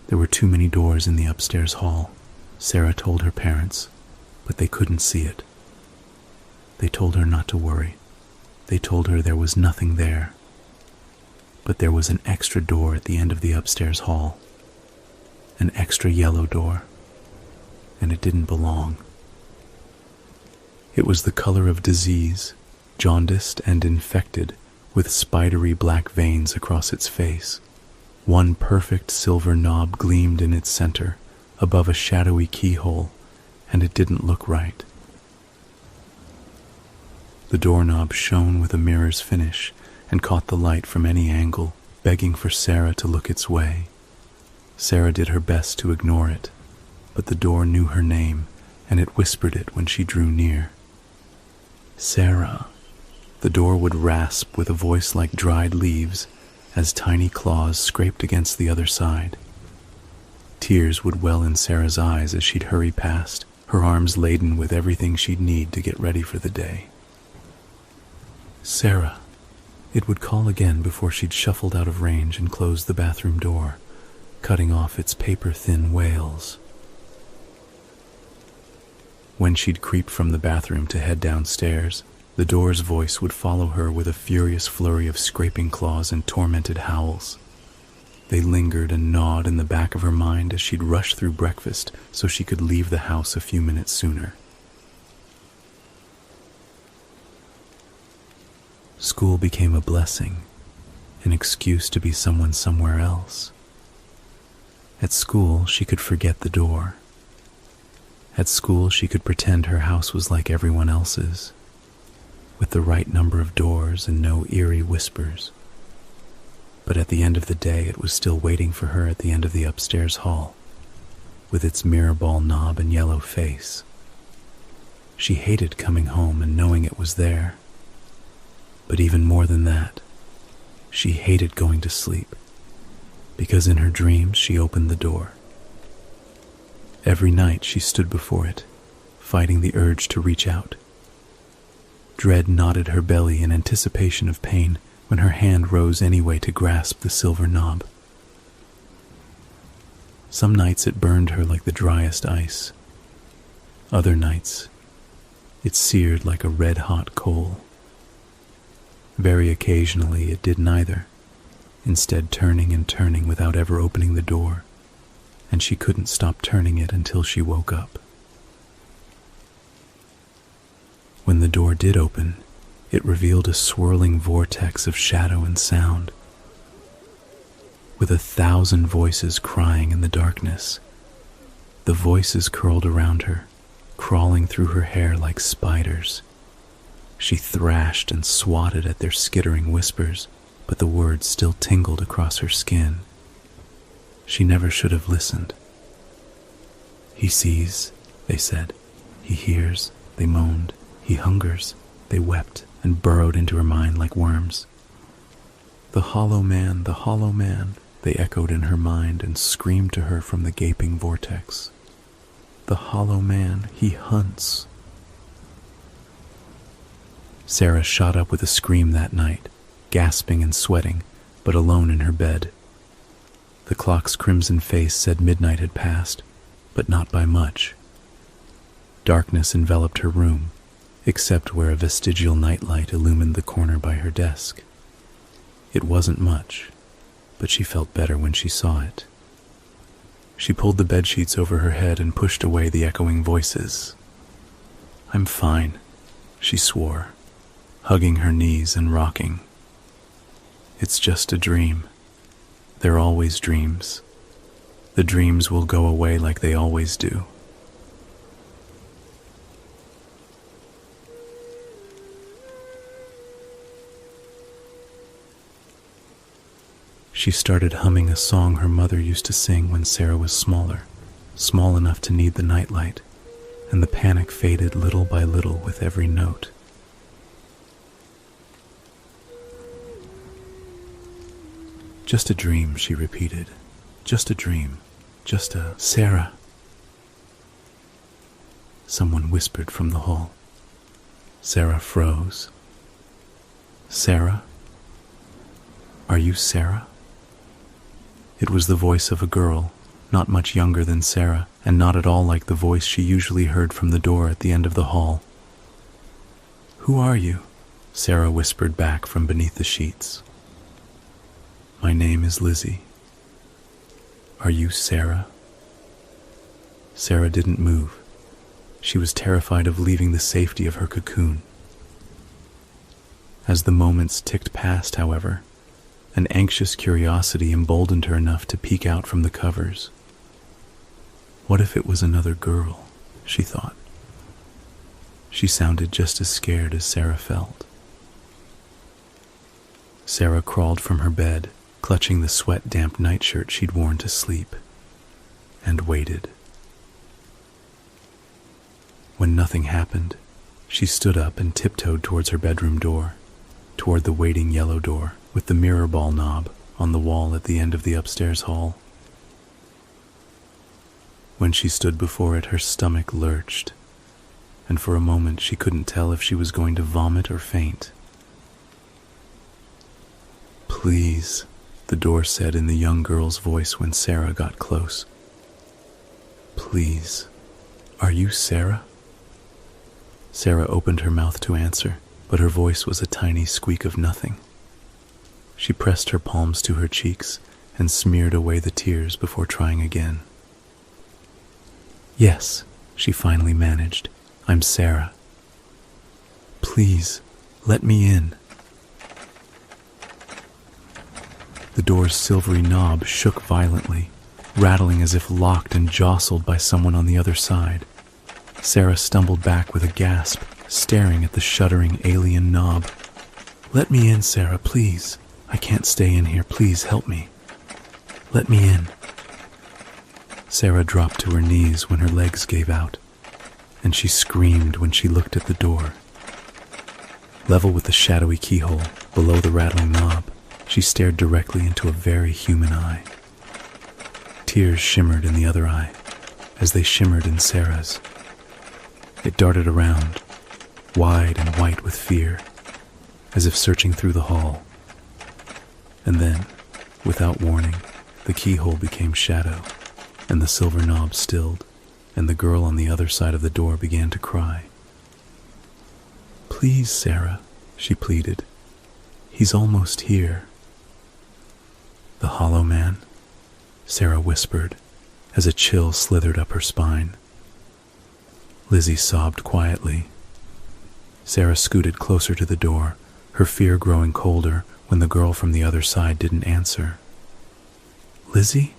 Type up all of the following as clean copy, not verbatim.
There were too many doors in the upstairs hall, Sarah told her parents, but they couldn't see it. They told her not to worry. They told her there was nothing there. But there was an extra door at the end of the upstairs hall, an extra yellow door, and it didn't belong. It was the color of disease, jaundiced and infected, with spidery black veins across its face. One perfect silver knob gleamed in its center, above a shadowy keyhole, and it didn't look right. The doorknob shone with a mirror's finish and caught the light from any angle, begging for Sarah to look its way. Sarah did her best to ignore it, but the door knew her name, and it whispered it when she drew near. Sarah. The door would rasp with a voice like dried leaves as tiny claws scraped against the other side. Tears would well in Sarah's eyes as she'd hurry past, her arms laden with everything she'd need to get ready for the day. Sarah. It would call again before she'd shuffled out of range and closed the bathroom door, cutting off its paper-thin wails. When she'd creep from the bathroom to head downstairs, the door's voice would follow her with a furious flurry of scraping claws and tormented howls. They lingered and gnawed in the back of her mind as she'd rush through breakfast so she could leave the house a few minutes sooner. School became a blessing, an excuse to be someone somewhere else. At school, she could forget the door. At school, she could pretend her house was like everyone else's, with the right number of doors and no eerie whispers. But at the end of the day, it was still waiting for her at the end of the upstairs hall, with its mirror ball knob and yellow face. She hated coming home and knowing it was there. But even more than that, she hated going to sleep, because in her dreams she opened the door. Every night she stood before it, fighting the urge to reach out. Dread knotted her belly in anticipation of pain when her hand rose anyway to grasp the silver knob. Some nights it burned her like the driest ice. Other nights, it seared like a red-hot coal. Very occasionally it did neither, instead turning and turning without ever opening the door, and she couldn't stop turning it until she woke up. When the door did open, it revealed a swirling vortex of shadow and sound, with 1,000 voices crying in the darkness. The voices curled around her, crawling through her hair like spiders. She thrashed and swatted at their skittering whispers, but the words still tingled across her skin. She never should have listened. He sees, they said. He hears, they moaned. He hungers, they wept, and burrowed into her mind like worms. The hollow man, they echoed in her mind and screamed to her from the gaping vortex. The hollow man, he hunts. Sarah shot up with a scream that night, gasping and sweating, but alone in her bed. The clock's crimson face said midnight had passed, but not by much. Darkness enveloped her room, except where a vestigial nightlight illumined the corner by her desk. It wasn't much, but she felt better when she saw it. She pulled the bedsheets over her head and pushed away the echoing voices. "I'm fine," she swore, hugging her knees and rocking. "It's just a dream. They're always dreams. The dreams will go away like they always do." She started humming a song her mother used to sing when Sarah was smaller, small enough to need the nightlight, and the panic faded little by little with every note. "Just a dream," she repeated. "Just a dream. Just a..." "Sarah!" Someone whispered from the hall. Sarah froze. "Sarah? Are you Sarah?" It was the voice of a girl, not much younger than Sarah, and not at all like the voice she usually heard from the door at the end of the hall. "Who are you?" Sarah whispered back from beneath the sheets. "My name is Lizzie. Are you Sarah?" Sarah didn't move. She was terrified of leaving the safety of her cocoon. As the moments ticked past, however, an anxious curiosity emboldened her enough to peek out from the covers. What if it was another girl, she thought. She sounded just as scared as Sarah felt. Sarah crawled from her bed, clutching the sweat-damp nightshirt she'd worn to sleep, and waited. When nothing happened, she stood up and tiptoed towards her bedroom door, toward the waiting yellow door with the mirror ball knob on the wall at the end of the upstairs hall. When she stood before it, her stomach lurched, and for a moment she couldn't tell if she was going to vomit or faint. "Please," the door said in the young girl's voice when Sarah got close. "Please, are you Sarah?" Sarah opened her mouth to answer, but her voice was a tiny squeak of nothing. She pressed her palms to her cheeks and smeared away the tears before trying again. "Yes," she finally managed. "I'm Sarah. Please, let me in." The door's silvery knob shook violently, rattling as if locked and jostled by someone on the other side. Sarah stumbled back with a gasp, staring at the shuddering alien knob. "Let me in, Sarah, please. I can't stay in here. Please help me. Let me in." Sarah dropped to her knees when her legs gave out, and she screamed when she looked at the door. Level with the shadowy keyhole, below the rattling knob, she stared directly into a very human eye. Tears shimmered in the other eye, as they shimmered in Sarah's. It darted around, wide and white with fear, as if searching through the hall. And then, without warning, the keyhole became shadow, and the silver knob stilled, and the girl on the other side of the door began to cry. "Please, Sarah," she pleaded. "He's almost here." "The hollow man?" Sarah whispered, as a chill slithered up her spine. Lizzie sobbed quietly. Sarah scooted closer to the door, her fear growing colder when the girl from the other side didn't answer. "Lizzie?"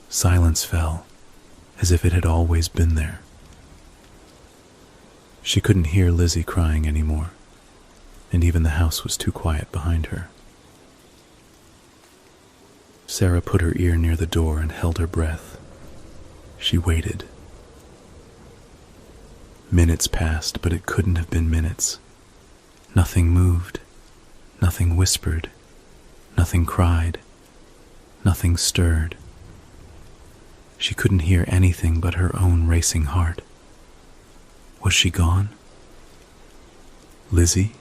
Silence fell, as if it had always been there. She couldn't hear Lizzie crying anymore, and even the house was too quiet behind her. Sarah put her ear near the door and held her breath. She waited. Minutes passed, but it couldn't have been minutes. Nothing moved, nothing whispered, nothing cried, nothing stirred. She couldn't hear anything but her own racing heart. Was she gone? Lizzie?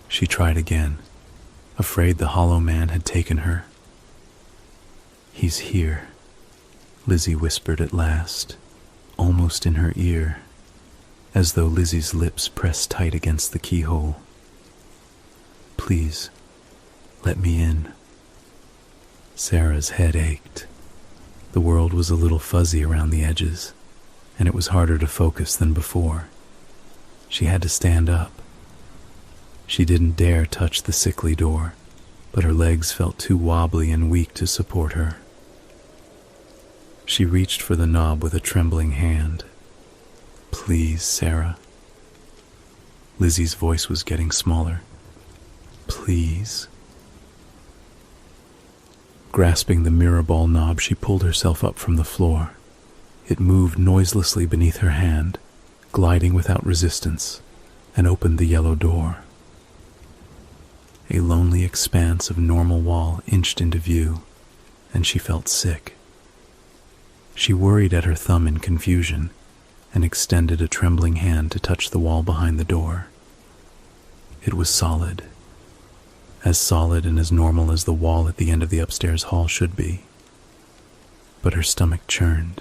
She tried again, afraid the hollow man had taken her. "He's here," Lizzie whispered at last, almost in her ear, as though Lizzie's lips pressed tight against the keyhole. "Please, let me in." Sarah's head ached. The world was a little fuzzy around the edges, and it was harder to focus than before. She had to stand up. She didn't dare touch the sickly door, but her legs felt too wobbly and weak to support her. She reached for the knob with a trembling hand. "Please, Sarah." Lizzie's voice was getting smaller. "Please." Grasping the mirror ball knob, she pulled herself up from the floor. It moved noiselessly beneath her hand, gliding without resistance, and opened the yellow door. A lonely expanse of normal wall inched into view, and she felt sick. She worried at her thumb in confusion and extended a trembling hand to touch the wall behind the door. It was solid and as normal as the wall at the end of the upstairs hall should be. but her stomach churned.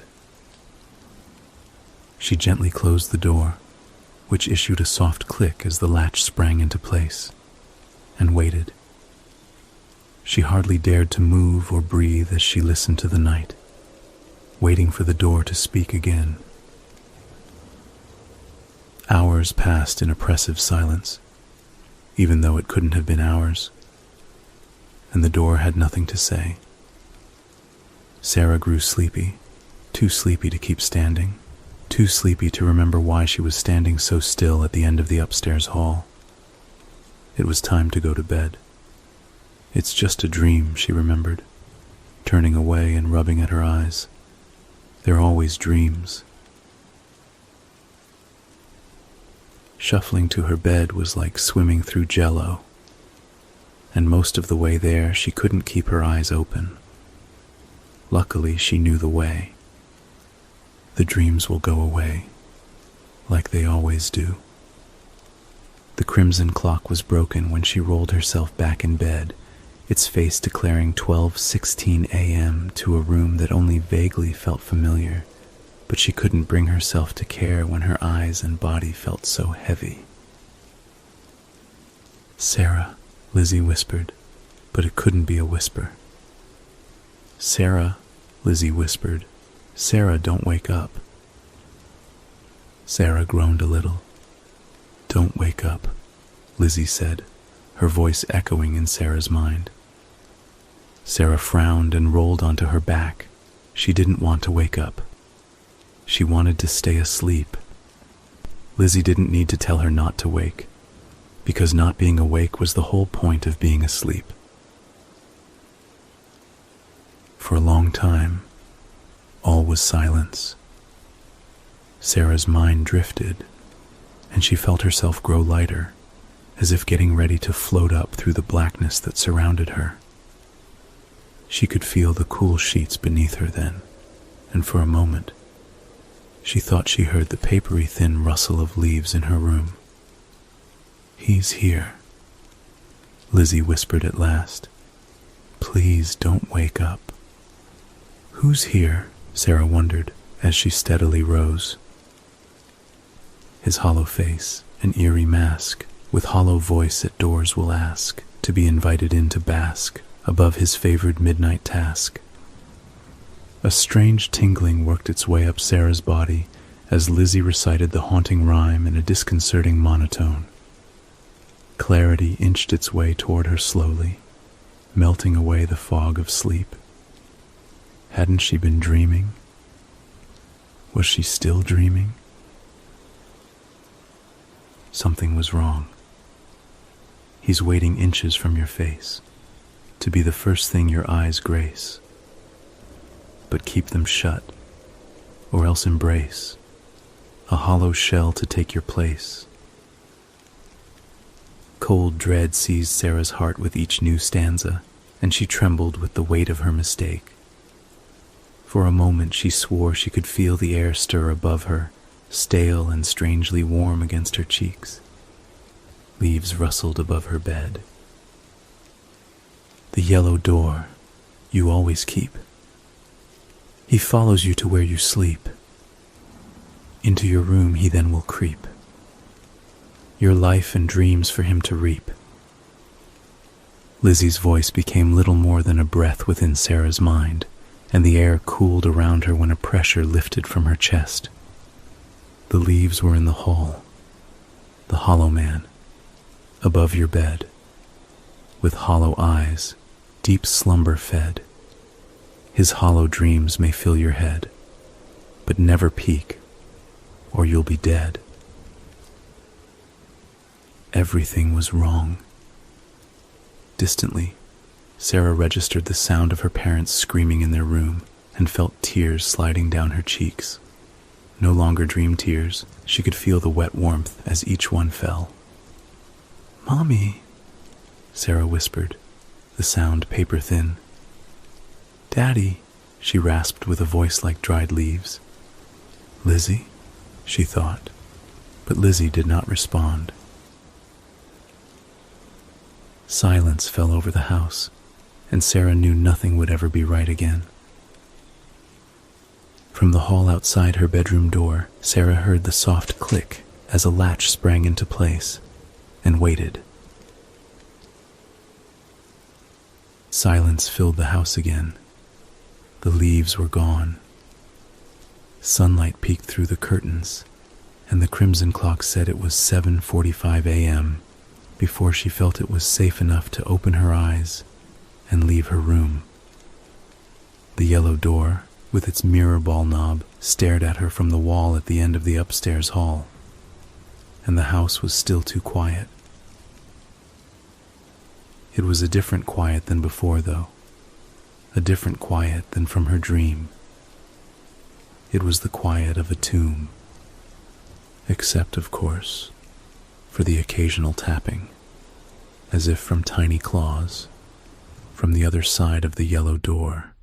She gently closed the door, which issued a soft click as the latch sprang into place, and waited. She hardly dared to move or breathe as she listened to the night, waiting for the door to speak again. Hours passed in oppressive silence, even though it couldn't have been hours, and the door had nothing to say. Sarah grew sleepy, too sleepy to keep standing, too sleepy to remember why she was standing so still at the end of the upstairs hall. It was time to go to bed. It's just a dream, she remembered, turning away and rubbing at her eyes. They're always dreams. Shuffling to her bed was like swimming through jello, and most of the way there she couldn't keep her eyes open. Luckily, she knew the way. The dreams will go away, like they always do. The crimson clock was broken when she rolled herself back in bed, its face declaring 12:16 a.m. to a room that only vaguely felt familiar, but she couldn't bring herself to care when her eyes and body felt so heavy. "Sarah," Lizzie whispered, but it couldn't be a whisper. "Sarah," Lizzie whispered. "Sarah, don't wake up." Sarah groaned a little. "Don't wake up," Lizzie said, her voice echoing in Sarah's mind. Sarah frowned and rolled onto her back. She didn't want to wake up. She wanted to stay asleep. Lizzie didn't need to tell her not to wake, because not being awake was the whole point of being asleep. For a long time, all was silence. Sarah's mind drifted, and she felt herself grow lighter, as if getting ready to float up through the blackness that surrounded her. She could feel the cool sheets beneath her then, and for a moment, she thought she heard the papery thin rustle of leaves in her room. "He's here," Lizzie whispered at last. "Please don't wake up." "Who's here?" Sarah wondered as she steadily rose. His hollow face, an eerie mask, with hollow voice at doors will ask, to be invited in to bask above his favored midnight task. A strange tingling worked its way up Sarah's body as Lizzie recited the haunting rhyme in a disconcerting monotone. Clarity inched its way toward her slowly, melting away the fog of sleep. Hadn't she been dreaming? Was she still dreaming? Something was wrong. He's waiting inches from your face, to be the first thing your eyes grace. But keep them shut, or else embrace a hollow shell to take your place. Cold dread seized Sarah's heart with each new stanza, and she trembled with the weight of her mistake. For a moment she swore she could feel the air stir above her, stale and strangely warm against her cheeks. Leaves rustled above her bed. "The yellow door you always keep. He follows you to where you sleep. Into your room he then will creep. Your life and dreams for him to reap." Lizzie's voice became little more than a breath within Sarah's mind, and the air cooled around her when a pressure lifted from her chest. The leaves were in the hall, the hollow man, above your bed, with hollow eyes, deep slumber fed. His hollow dreams may fill your head, but never peek, or you'll be dead. Everything was wrong. Distantly, Sarah registered the sound of her parents screaming in their room and felt tears sliding down her cheeks. No longer dream tears, she could feel the wet warmth as each one fell. "Mommy," Sarah whispered, the sound paper thin. "Daddy," she rasped with a voice like dried leaves. "Lizzie?" she thought, but Lizzie did not respond. Silence fell over the house, and Sarah knew nothing would ever be right again. From the hall outside her bedroom door, Sarah heard the soft click as a latch sprang into place, and waited. Silence filled the house again. The leaves were gone. Sunlight peeked through the curtains, and the crimson clock said it was 7:45 a.m. before she felt it was safe enough to open her eyes and leave her room. The yellow door, with its mirror ball knob, stared at her from the wall at the end of the upstairs hall, and the house was still too quiet. It was a different quiet than before, though, a different quiet than from her dream. It was the quiet of a tomb, except, of course, for the occasional tapping, as if from tiny claws, from the other side of the yellow door.